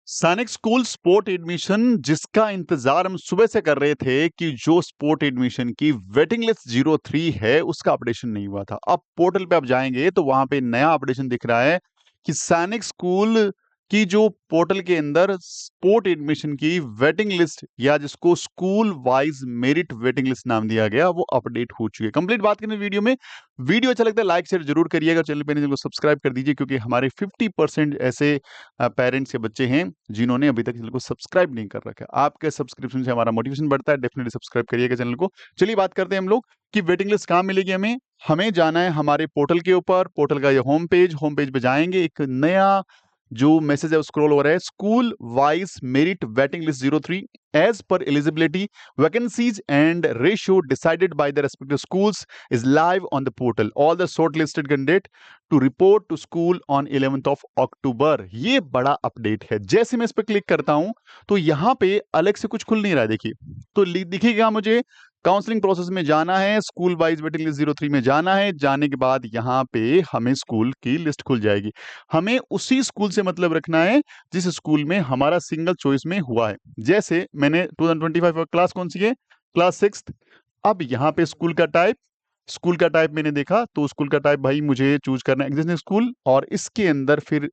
सैनिक school sport admission जिसका इंतजार हम सुबह से कर रहे थे कि जो स्पोर्ट एडमिशन की वेटिंग लिस्ट 03 है उसका अपडेशन नहीं हुआ था। अब पोर्टल पे आप जाएंगे तो वहां पे नया अपडेशन दिख रहा है कि सैनिक स्कूल की जो पोर्टल के अंदर स्पोर्ट एडमिशन की वेटिंग लिस्ट या जिसको school wise merit waiting list नाम दिया गया वो अपडेट हो चुकी है। कंप्लीट बात करें वीडियो में। वीडियो अच्छा लगता है लाइक शेयर जरूर करिएगा, चैनल पे नहीं तो सब्सक्राइब कर दीजिए क्योंकि हमारे 50% ऐसे पेरेंट्स या बच्चे हैं जिन्होंने अभी तक चैनल को सब्सक्राइब नहीं कर रखा है। आपके सब्सक्रिप्शन से हमारा मोटिवेशन बढ़ता है, डेफिनेटली सब्सक्राइब करिएगा चैनल को। चलिए बात करते हैं हम लोग कि वेटिंग लिस्ट कहाँ मिलेगी हमें। हमें जाना है हमारे पोर्टल के ऊपर, पोर्टल का ये होम पेज पे जाएंगे, एक नया जो मैसेज है स्क्रॉल हो रहा है, school wise merit waiting list 03 as per eligibility vacancies and ratio decided by the respective schools is live on the portal. All the shortlisted candidate to report to school on 11th of October. ये बड़ा update है। जैसे मैं इस पर click करता हूं तो यहां पे अलग से कुछ खुल नहीं रहा है। देखिए तो दिखेगा मुझे काउंसलिंग प्रोसेस में जाना है, स्कूल वाइज वेटिंग लिस्ट 03 में जाना है। जाने के बाद यहाँ पे हमें स्कूल की लिस्ट खुल जाएगी। हमें उसी स्कूल से मतलब रखना है जिस स्कूल में हमारा सिंगल चॉइस में हुआ है। जैसे मैंने 2025 क्लास कौन सी है, क्लास 6। अब यहाँ पे स्कूल का टाइप मैंने देखा तो स्कूल का टाइप भाई मुझे चूज करना है एग्जिस्टिंग स्कूल, और इसके अंदर फिर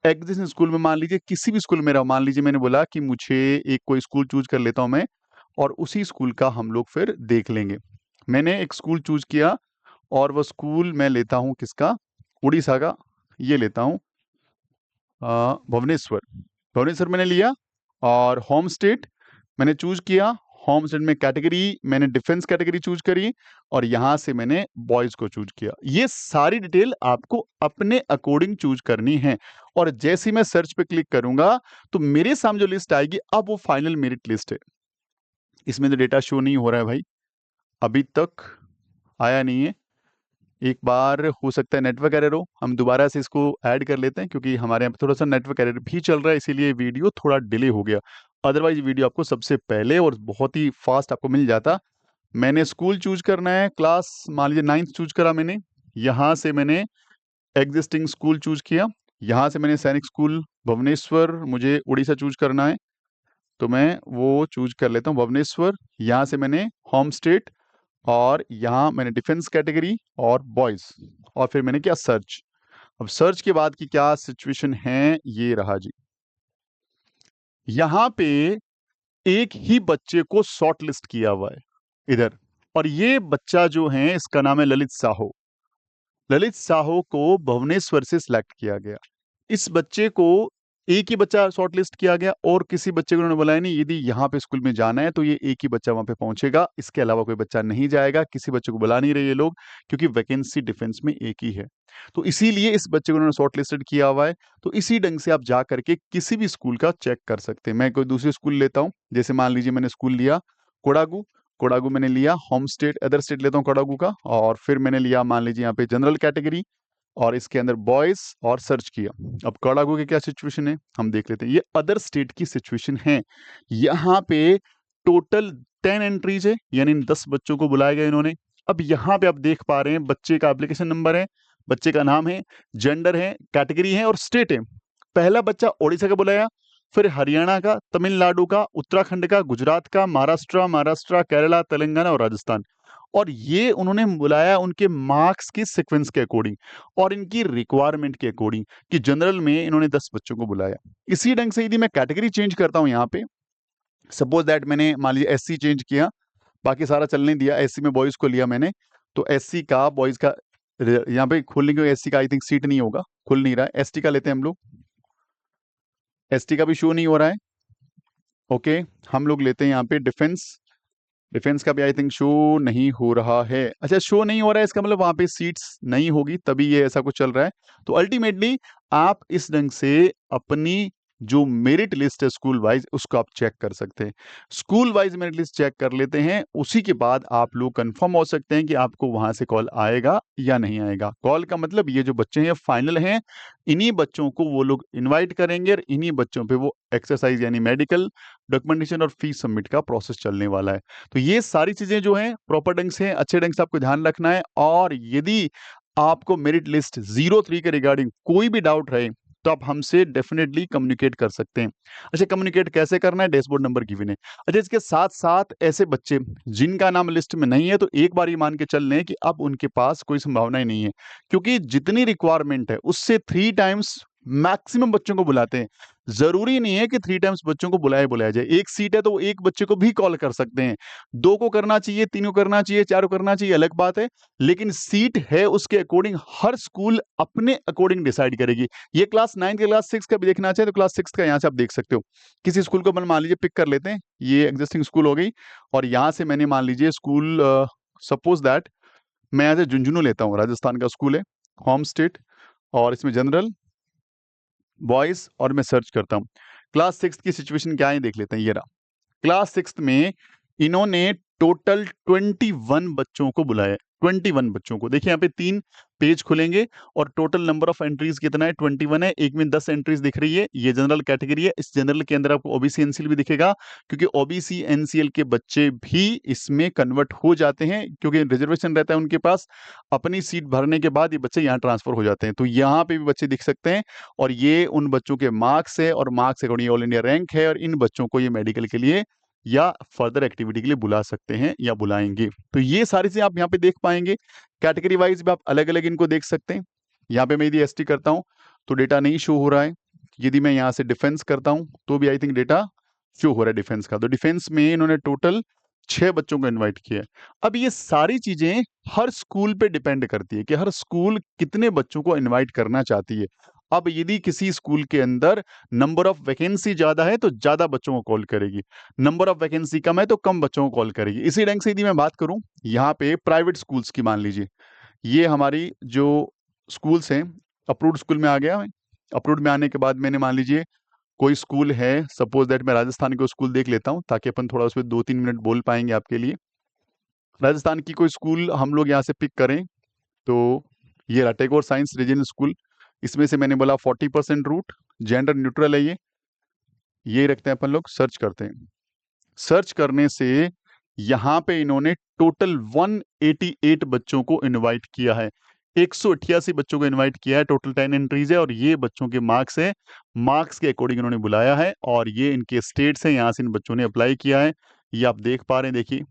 एग्जिस्टिंग स्कूल में मान लीजिए किसी भी स्कूल में रहो, मान लीजिए मैंने बोला कि मुझे एक कोई स्कूल चूज कर लेता हूं मैं, और उसी स्कूल का हम लोग फिर देख लेंगे। मैंने एक स्कूल चूज किया और वो स्कूल मैं लेता हूं किसका, उड़ीसा का। ये लेता हूं भुवनेश्वर। भुवनेश्वर मैंने लिया और होम स्टेट मैंने चूज किया। होम स्टेट में कैटेगरी मैंने डिफेंस कैटेगरी चूज करी और यहां से मैंने बॉयज को चूज किया। ये सारी डिटेल आपको अपने अकॉर्डिंग चूज करनी है। और जैसे ही मैं सर्च पे क्लिक करूंगा तो मेरे सामने जो लिस्ट आएगी अब वो फाइनल मेरिट लिस्ट है। इसमें तो डेटा शो नहीं हो रहा है भाई, अभी तक आया नहीं है। एक बार हो सकता है नेटवर्क एरर हो, हम दोबारा से इसको ऐड कर लेते हैं क्योंकि हमारे यहाँ पे थोड़ा सा नेटवर्क एरर भी चल रहा है, इसीलिए वीडियो थोड़ा डिले हो गया। अदरवाइज वीडियो आपको सबसे पहले और बहुत ही फास्ट आपको मिल जाता। मैंने स्कूल चूज करना है, क्लास मान लीजिए 9th चूज करा मैंने। यहाँ से मैंने एग्जिस्टिंग स्कूल चूज किया। यहाँ से मैंने सैनिक स्कूल भुवनेश्वर, मुझे उड़ीसा चूज करना है तो मैं वो चूज कर लेता हूँ भुवनेश्वर। यहाँ से मैंने होम स्टेट और यहाँ मैंने डिफेंस कैटेगरी और बॉयज, और फिर मैंने किया सर्च। अब सर्च के बाद की क्या सिचुएशन है ये रहा जी। यहाँ पे एक ही बच्चे को शॉर्ट लिस्ट किया हुआ है इधर, और ये बच्चा जो है इसका नाम है ललित साहो। ललित साहो को भुवनेश्वर से सिलेक्ट किया गया। इस बच्चे को एक ही बच्चा शॉर्ट लिस्ट किया गया और किसी बच्चे को उन्होंने बुलाया नहीं। यदि यहाँ पे स्कूल में जाना है तो ये एक ही बच्चा वहां पे पहुंचेगा, इसके अलावा कोई बच्चा नहीं जाएगा। किसी बच्चे को बुला नहीं रहे ये लोग क्योंकि वैकेंसी डिफेंस में एक ही है, तो इसीलिए इस बच्चे को उन्होंने शॉर्ट लिस्टेड किया हुआ है। तो इसी ढंग से आप जा करके किसी भी स्कूल का चेक कर सकते हैं। मैं कोई दूसरी स्कूल लेता हूँ, जैसे मान लीजिए मैंने स्कूल लिया कोडागू। कोडागू मैंने लिया, होम स्टेट अदर स्टेट लेता हूँ कोडागू का, और फिर मैंने लिया मान लीजिए यहाँ पे जनरल कैटेगरी और इसके अंदर बॉयज और सर्च किया। अब कोडागू की क्या सिचुएशन है हम देख लेते हैं। ये अदर स्टेट की सिचुएशन है। यहाँ पे टोटल 10 एंट्रीज है, यानी 10 बच्चों को बुलाया गया इन्होंने। अब यहाँ पे आप देख पा रहे हैं बच्चे का एप्लीकेशन नंबर है, बच्चे का नाम है, जेंडर है, कैटेगरी है और स्टेट है। पहला बच्चा ओडिशा का बुलाया, फिर हरियाणा का, तमिलनाडु का, उत्तराखंड का, गुजरात का, महाराष्ट्र, केरला, तेलंगाना और राजस्थान। और ये उन्होंने बुलाया उनके मार्क्स की सीक्वेंस के अकॉर्डिंग और इनकी रिक्वायरमेंट के अकॉर्डिंग कि जनरल में इन्होंने 10 बच्चों को बुलाया। इसी ढंग से यदि मैं कैटेगरी चेंज करता हूं यहाँ पे, सपोज दैट मैंने मान लीजिए एससी चेंज किया, बाकी सारा चलने दिया, एससी में बॉयज को लिया मैंने, तो एससी का बॉयज का यहाँ पे खोलने के एससी का आई थिंक सीट नहीं होगा, खुल नहीं रहा है। एसटी का लेते हैं हम लोग, एसटी का भी शो नहीं हो रहा है। ओके, हम लोग लेते हैं यहाँ पे डिफेंस। डिफेंस का भी आई थिंक शो नहीं हो रहा है। अच्छा, शो नहीं हो रहा है इसका मतलब वहां पे सीट्स नहीं होगी, तभी ये ऐसा कुछ चल रहा है। तो अल्टीमेटली आप इस ढंग से अपनी जो मेरिट लिस्ट है स्कूल वाइज उसको आप चेक कर सकते हैं। School wise merit list check कर लेते हैं, उसी के बाद आप लोग कंफर्म हो सकते हैं कि आपको वहां से कॉल आएगा या नहीं आएगा। कॉल का मतलब ये जो बच्चे हैं फाइनल हैं, इन्हीं बच्चों को वो लोग इन्वाइट करेंगे और इन्हीं बच्चों पे वो एक्सरसाइज यानी मेडिकल डॉक्यूमेंटेशन और फीस सबमिट का प्रोसेस चलने वाला है। तो ये सारी चीजें जो हैं प्रॉपर ढंग से अच्छे ढंग से आपको ध्यान रखना है। और यदि आपको मेरिट लिस्ट 03 के रिगार्डिंग कोई भी डाउट रहे तो आप हमसे डेफिनेटली कम्युनिकेट कर सकते हैं। अच्छा, कम्युनिकेट कैसे करना है, डैशबोर्ड नंबर गिवन है। अच्छा, इसके साथ-साथ ऐसे बच्चे जिनका नाम लिस्ट में नहीं है, तो एक बार ये मान के चल लें कि अब उनके पास कोई संभावना ही नहीं है, क्योंकि जितनी रिक्वायरमेंट है उससे 3 टाइम्स मैक्सिमम बच्चों को बुलाते हैं। ज़रूरी नहीं है कि 3 टाइम्स बच्चों को बुलाया जाए। 1 सीट है तो वो 1 बच्चे को भी कॉल कर सकते हैं। 2 को करना चाहिए, 3 को करना चाहिए, 4 को करना चाहिए, अलग बात है। लेकिन सीट है उसके अकॉर्डिंग हर स्कूल अपने अकॉर्डिंग डिसाइड करेगी। ये क्लास 9 का, क्लास 6 का भी देखना चाहे तो क्लास 6 का यहाँ से आप देख सकते हो। किसी स्कूल को अपन मान लीजिए पिक कर लेते हैं, ये एग्जिस्टिंग स्कूल हो गई और यहाँ से मैंने मान लीजिए स्कूल सपोज़ दैट मैं यहाँ से झुंझुनू लेता हूँ, राजस्थान का स्कूल है, होम स्टेट और इसमें जनरल, बॉयज़ और मैं सर्च करता हूँ। क्लास 6 की सिचुएशन क्या है देख लेते हैं, ये रहा। क्लास 6 में इन्होंने टोटल 21 बच्चों को बुलाया है, 21 बच्चों को। देखिए यहाँ पे 3 पेज खुलेंगे और टोटल नंबर ऑफ एंट्रीज कितना है, 21 है। एक में 10 एंट्रीज दिख रही है, ये जनरल कैटेगरी है। इस जनरल के अंदर आपको ओबीसी एनसीएल भी दिखेगा, क्योंकि ओबीसी एनसीएल के बच्चे भी इसमें कन्वर्ट हो जाते हैं, क्योंकि रिजर्वेशन रहता है उनके पास। अपनी सीट भरने के बाद ये बच्चे यहाँ ट्रांसफर हो जाते हैं, तो यहाँ पे भी बच्चे दिख सकते हैं और ये उन बच्चों के मार्क्स है और marks according all India rank है और इन बच्चों को ये मेडिकल के लिए या फर्दर एक्टिविटी के लिए बुला सकते हैं या बुलाएंगे। तो ये सारी चीजें आप यहाँ पे देख पाएंगे। कैटेगरी वाइज भी आप अलग अलग इनको देख सकते हैं। यहाँ पे मैं यदि एसटी करता हूँ तो डेटा नहीं शो हो रहा है। यदि मैं यहाँ से डिफेंस करता हूँ तो भी आई थिंक डेटा शो हो रहा है डिफेंस का। तो डिफेंस में इन्होंने टोटल 6 बच्चों को इन्वाइट किया है। अब ये सारी चीजें हर स्कूल पे डिपेंड करती है कि हर स्कूल कितने बच्चों को इन्वाइट करना चाहती है। अब यदि किसी स्कूल के अंदर नंबर ऑफ वैकेंसी ज्यादा है तो ज्यादा बच्चों को कॉल करेगी, नंबर ऑफ वैकेंसी कम है तो कम बच्चों को कॉल करेगी। इसी ढंग से यदि मैं बात करूं यहाँ पे प्राइवेट स्कूल्स की, मान लीजिए ये हमारी जो स्कूल्स हैं, अप्रूव्ड स्कूल में आ गया मैं। अप्रूव्ड में आने के बाद मैंने मान लीजिए कोई स्कूल है, सपोज दैट मैं राजस्थान को स्कूल देख लेता हूँ ताकि अपन थोड़ा उस पर 2-3 मिनट बोल पाएंगे आपके लिए। राजस्थान की कोई स्कूल हम लोग यहाँ से पिक करें तो ये रहा टैगोर साइंस रीजनल स्कूल। इसमें से मैंने बोला 40% रूट, जेंडर न्यूट्रल है ये रखते हैं अपन लोग, सर्च करते हैं। सर्च करने से यहाँ पे इन्होंने टोटल 188 बच्चों को इनवाइट किया है, 188 बच्चों को इनवाइट किया है। टोटल 10 एंट्रीज है और ये बच्चों के मार्क्स है, मार्क्स के अकॉर्डिंग इन्होंने बुलाया है और ये इनके स्टेट्स हैं, यहाँ से इन बच्चों ने अप्लाई किया है। ये आप देख पा रहे हैं, देखिए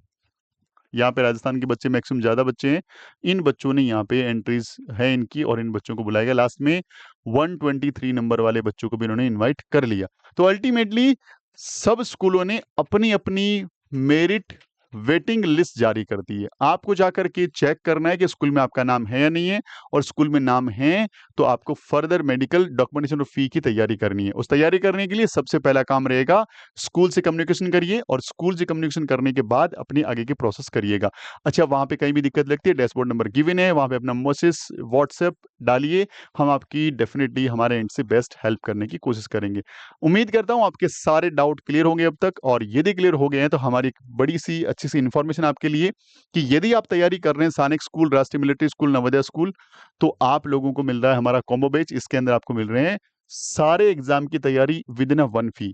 यहाँ पे राजस्थान के बच्चे मैक्सिमम ज्यादा बच्चे हैं। इन बच्चों ने यहाँ पे एंट्रीज है इनकी और इन बच्चों को बुलाया गया। लास्ट में 123 नंबर वाले बच्चों को भी इन्होंने इनवाइट कर लिया। तो अल्टीमेटली सब स्कूलों ने अपनी अपनी मेरिट वेटिंग लिस्ट जारी कर दी है। आपको जाकर के चेक करना है कि स्कूल में आपका नाम है या नहीं है, और स्कूल में नाम है तो आपको फर्दर मेडिकल डॉक्यूमेंटेशन और फी की तैयारी करनी है। उस तैयारी करने के लिए सबसे पहला काम रहेगा स्कूल से कम्युनिकेशन करिए और स्कूल से कम्युनिकेशन करने के बाद अपनी आगे की प्रोसेस करिएगा। अच्छा, वहां पे कहीं भी दिक्कत लगती है, डैशबोर्ड नंबर गिवन है, वहां पे अपना मैसेज व्हाट्सएप डालिए, हम आपकी डेफिनेटली हमारे एंड से बेस्ट हेल्प करने की कोशिश करेंगे। उम्मीद करता हूं आपके सारे डाउट क्लियर होंगे अब तक, और यदि क्लियर हो गए हैं तो हमारी एक बड़ी सी अच्छी सी इन्फॉर्मेशन आपके लिए कि यदि आप तैयारी कर रहे हैं सैनिक स्कूल, राष्ट्रीय मिलिट्री स्कूल, नवोदय स्कूल, तो आप लोगों को मिल रहा है हमारा कॉम्बो बैच। इसके अंदर आपको मिल रहे हैं सारे एग्जाम की तैयारी विद इन अ वन फी।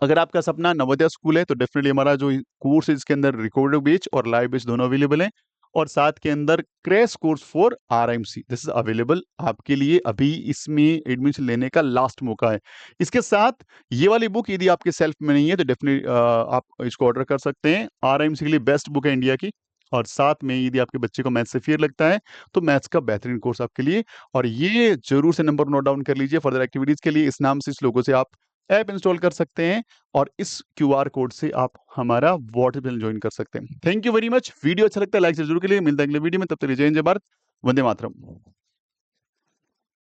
अगर आपका सपना नवोदय स्कूल है तो डेफिनेटली हमारा जो कोर्स है इसके अंदर रिकॉर्डेड बैच और लाइव बैच दोनों अवेलेबल हैं, और साथ के अंदर crash course for RMC this is available आपके लिए। अभी इसमें एडमिशन लेने का लास्ट मौका है। इसके साथ ये वाली बुक यदि आपके सेल्फ में नहीं है तो डेफिनेटली आप इसको ऑर्डर कर सकते हैं। आरएमसी के लिए बेस्ट बुक है इंडिया की, और साथ में यदि आपके बच्चे को मैथ्स से फियर लगता है तो मैथ्स का बेहतरीन कोर्स आपके लिए। और ये जरूर से नंबर नोट डाउन कर लीजिए, फर्दर एक्टिविटीज के लिए इस नाम से, इस लोगों से आप ऐप इंस्टॉल कर सकते हैं और इस क्यूआर कोड से आप हमारा व्हाट्सएप चैनल ज्वाइन कर सकते हैं। Thank you very much. Video अच्छा लगता है लाइक जरूर के लिए। मिलता है अगले वीडियो में, तब तक जय हिंद, जय भारत, वंदे मातरम।